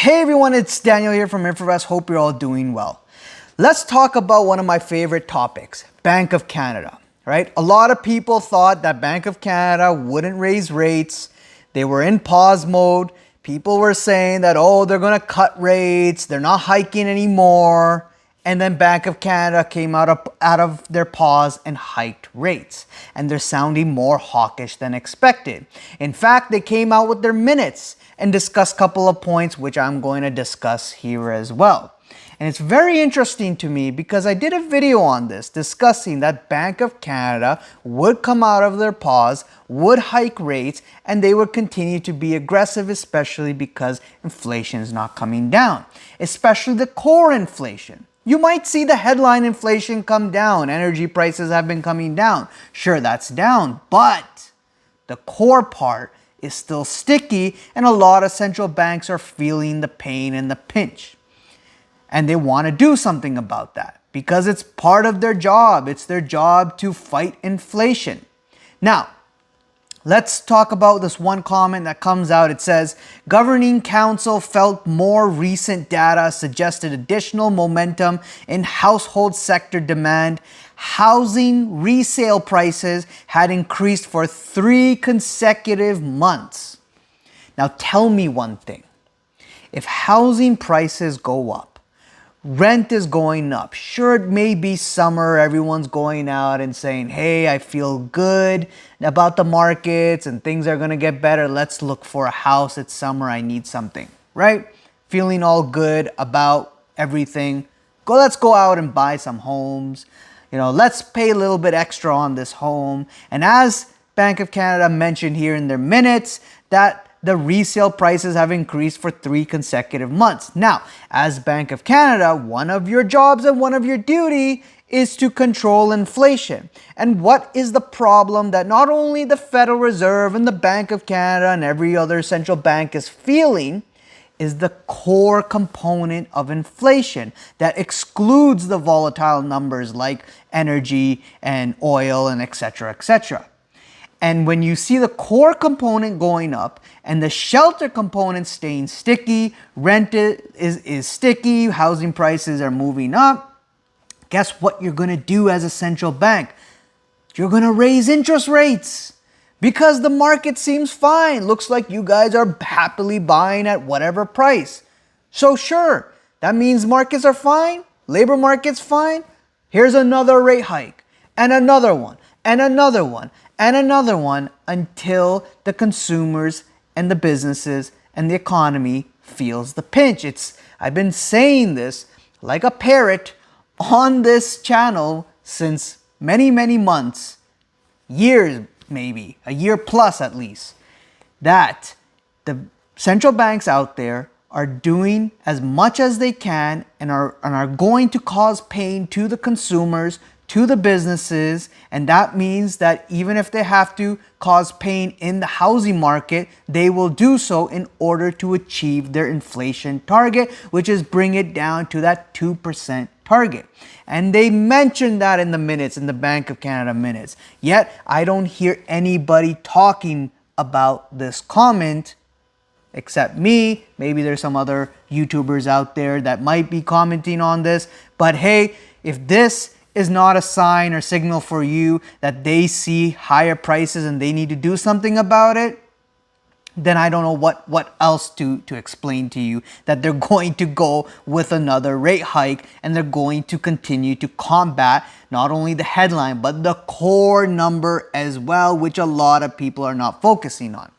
Hey everyone, it's Daniel here from etfs. Hope you're all doing well. Let's talk about one of my favorite topics, Bank of Canada, right? A lot of people thought that Bank of Canada wouldn't raise rates. They were in pause mode. People were saying that, oh, they're going to cut rates. They're not hiking anymore. And then Bank of Canada came out of their pause and hiked rates. And they're sounding more hawkish than expected. In fact, they came out with their minutes and discussed a couple of points, which I'm going to discuss here as well. And it's very interesting to me because I did a video on this discussing that Bank of Canada would come out of their pause, would hike rates, and they would continue to be aggressive, especially because inflation is not coming down, especially the core inflation. You might see the headline inflation come down. Energy prices have been coming down. Sure, that's down, but the core part is still sticky, and a lot of central banks are feeling the pain and the pinch. And they want to do something about that because it's part of their job. It's their job to fight inflation. Now, let's talk about this one comment that comes out. It says, Governing Council felt more recent data suggested additional momentum in household sector demand. Housing resale prices had increased for 3 consecutive months. Now tell me one thing. If housing prices go up, rent is going up. Sure, it may be summer. Everyone's going out and saying, hey, I feel good about the markets and things are going to get better. Let's look for a house. It's summer. I need something, right? Feeling all good about everything. Let's go out and buy some homes. Let's pay a little bit extra on this home. And as Bank of Canada mentioned here in their minutes, that the resale prices have increased for 3 consecutive months. Now, as Bank of Canada, one of your jobs and one of your duty is to control inflation. And what is the problem that not only the Federal Reserve and the Bank of Canada and every other central bank is feeling is the core component of inflation that excludes the volatile numbers like energy and oil and etc., etc. And when you see the core component going up and the shelter component staying sticky, rent is sticky, housing prices are moving up, guess what you're going to do as a central bank? You're going to raise interest rates because the market seems fine. Looks like you guys are happily buying at whatever price. So sure, that means markets are fine, labor market's fine. Here's another rate hike and another one and another one and another one until the consumers and the businesses and the economy feels the pinch. I've been saying this like a parrot on this channel since many, many months, years maybe, a year plus at least, that the central banks out there are doing as much as they can and are going to cause pain to the consumers, to the businesses, and that means that even if they have to cause pain in the housing market, they will do so in order to achieve their inflation target, which is bring it down to that 2% target. And they mentioned that in the minutes, in the Bank of Canada minutes. Yet, I don't hear anybody talking about this comment except me. Maybe there's some other YouTubers out there that might be commenting on this. But hey, if this is not a sign or signal for you that they see higher prices and they need to do something about it, then I don't know what else to explain to you, that they're going to go with another rate hike and they're going to continue to combat not only the headline, but the core number as well, which a lot of people are not focusing on.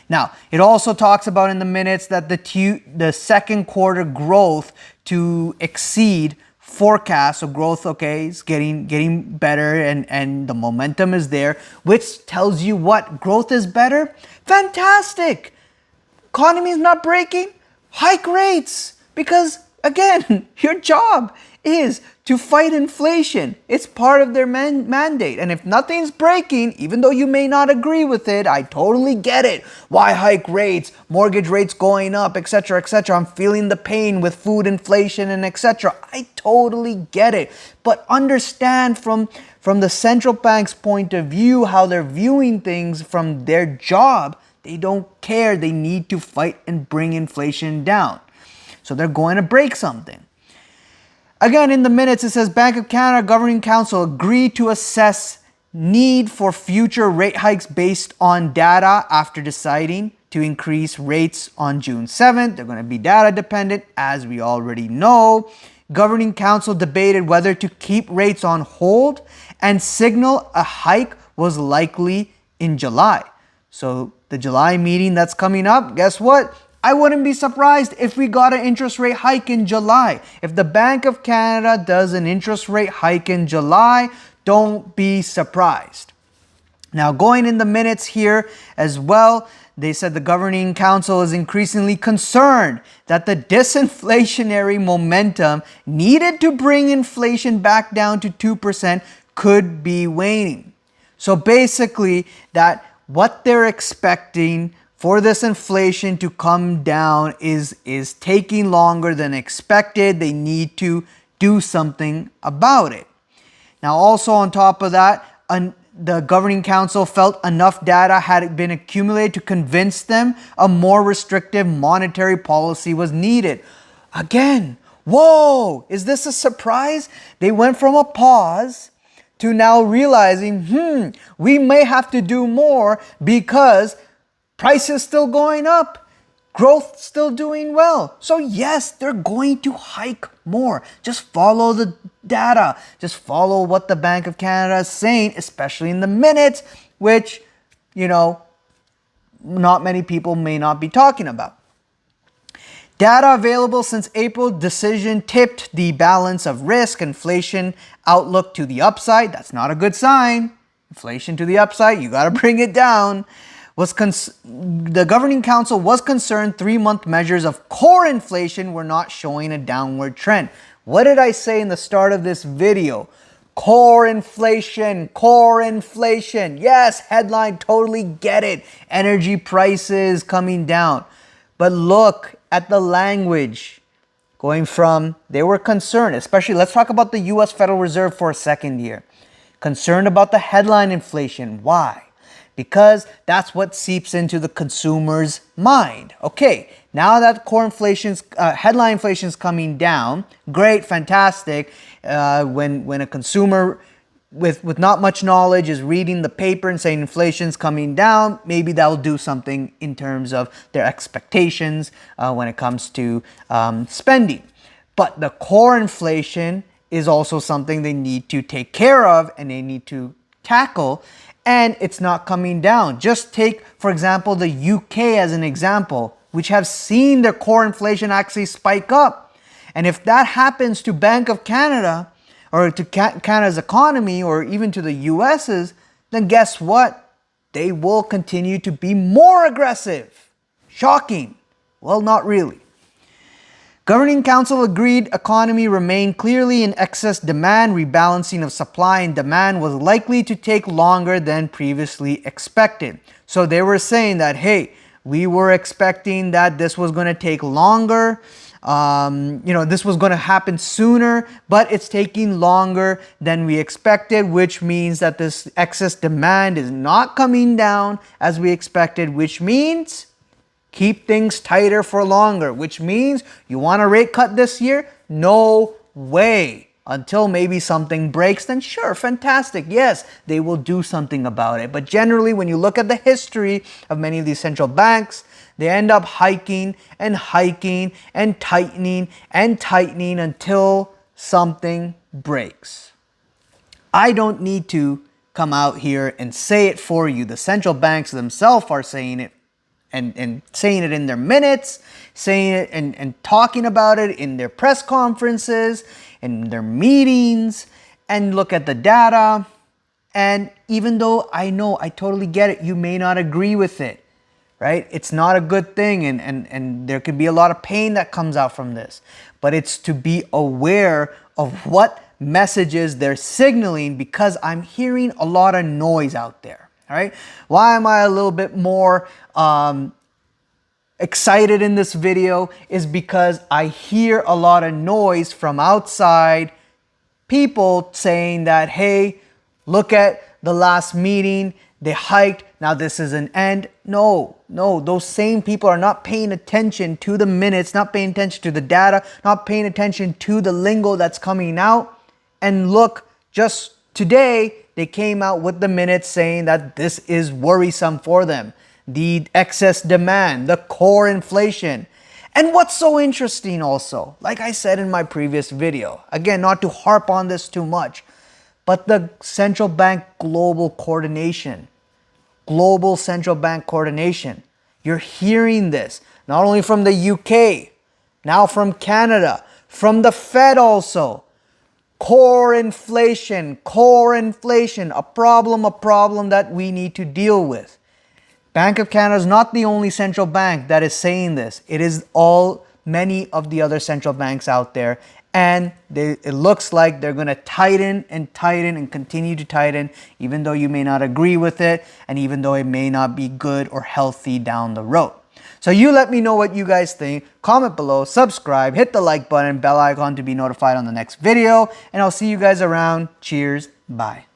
Now, it also talks about in the minutes that the second quarter growth to exceed forecast. So growth, okay, is getting better and the momentum is there, which tells you what? Growth is better? Fantastic! Economy is not breaking? Hike rates! Because again, your job is to fight inflation. It's part of their mandate. And if nothing's breaking, even though you may not agree with it, I totally get it. Why hike rates? Mortgage rates going up, etc., etc. I'm feeling the pain with food inflation and etc. I totally get it. But understand from the central bank's point of view, how they're viewing things from their job, they don't care. They need to fight and bring inflation down. So they're going to break something. Again, in the minutes, it says Bank of Canada Governing Council agreed to assess need for future rate hikes based on data after deciding to increase rates on June 7th. They're going to be data dependent, as we already know. Governing Council debated whether to keep rates on hold and signal a hike was likely in July. So the July meeting that's coming up, guess what? I wouldn't be surprised if we got an interest rate hike in July. If the Bank of Canada does an interest rate hike in July, don't be surprised. Now, going in the minutes here as well, they said the Governing Council is increasingly concerned that the disinflationary momentum needed to bring inflation back down to 2% could be waning. So basically, that what they're expecting for this inflation to come down is taking longer than expected. They need to do something about it. Now, also on top of that, the Governing Council felt enough data had been accumulated to convince them a more restrictive monetary policy was needed. Again, whoa, is this a surprise? They went from a pause to now realizing, we may have to do more because prices still going up, growth still doing well. So yes, they're going to hike more. Just follow the data. Just follow what the Bank of Canada is saying, especially in the minutes, which, not many people may not be talking about. Data available since April decision tipped the balance of risk inflation outlook to the upside. That's not a good sign. Inflation to the upside, you got to bring it down. The Governing Council was concerned 3-month measures of core inflation were not showing a downward trend. What did I say in the start of this video? Core inflation, core inflation. Yes, headline, totally get it. Energy prices coming down. But look at the language going from, they were concerned, especially, let's talk about the US Federal Reserve for a second here. Concerned about the headline inflation. Why? Because that's what seeps into the consumer's mind. Okay, now that core inflation's, headline inflation is coming down, great, fantastic. When a consumer with not much knowledge is reading the paper and saying inflation's coming down, maybe that will do something in terms of their expectations when it comes to spending. But the core inflation is also something they need to take care of and they need to tackle. And it's not coming down. Just take, for example, the UK as an example, which have seen their core inflation actually spike up. And if that happens to Bank of Canada or to Canada's economy or even to the US's, then guess what? They will continue to be more aggressive. Shocking. Well, not really. Governing Council agreed economy remained clearly in excess demand. Rebalancing of supply and demand was likely to take longer than previously expected. So they were saying that, hey, we were expecting that this was going to take longer. This was going to happen sooner, but it's taking longer than we expected, which means that this excess demand is not coming down as we expected, which means keep things tighter for longer, which means you want a rate cut this year? No way. Until maybe something breaks, then sure, fantastic. Yes, they will do something about it. But generally, when you look at the history of many of these central banks, they end up hiking and hiking and tightening until something breaks. I don't need to come out here and say it for you. The central banks themselves are saying it. And saying it in their minutes, saying it and talking about it in their press conferences, in their meetings, and look at the data. And even though I know, I totally get it, you may not agree with it, right? It's not a good thing and there could be a lot of pain that comes out from this. But it's to be aware of what messages they're signaling because I'm hearing a lot of noise out there. All right. Why am I a little bit more excited in this video is because I hear a lot of noise from outside people saying that, hey, look at the last meeting, they hiked, now this is an end. No, those same people are not paying attention to the minutes, not paying attention to the data, not paying attention to the lingo that's coming out. And look, just today, they came out with the minutes saying that this is worrisome for them. The excess demand, the core inflation. And what's so interesting also, like I said in my previous video, again, not to harp on this too much, but the central bank global central bank coordination. You're hearing this not only from the UK, now from Canada, from the Fed also. Core inflation, a problem that we need to deal with. Bank of Canada is not the only central bank that is saying this. It is many of the other central banks out there. And it looks like they're going to tighten and continue to tighten, even though you may not agree with it, and even though it may not be good or healthy down the road. So you let me know what you guys think. Comment below, subscribe, hit the like button, bell icon to be notified on the next video, and I'll see you guys around. Cheers, bye.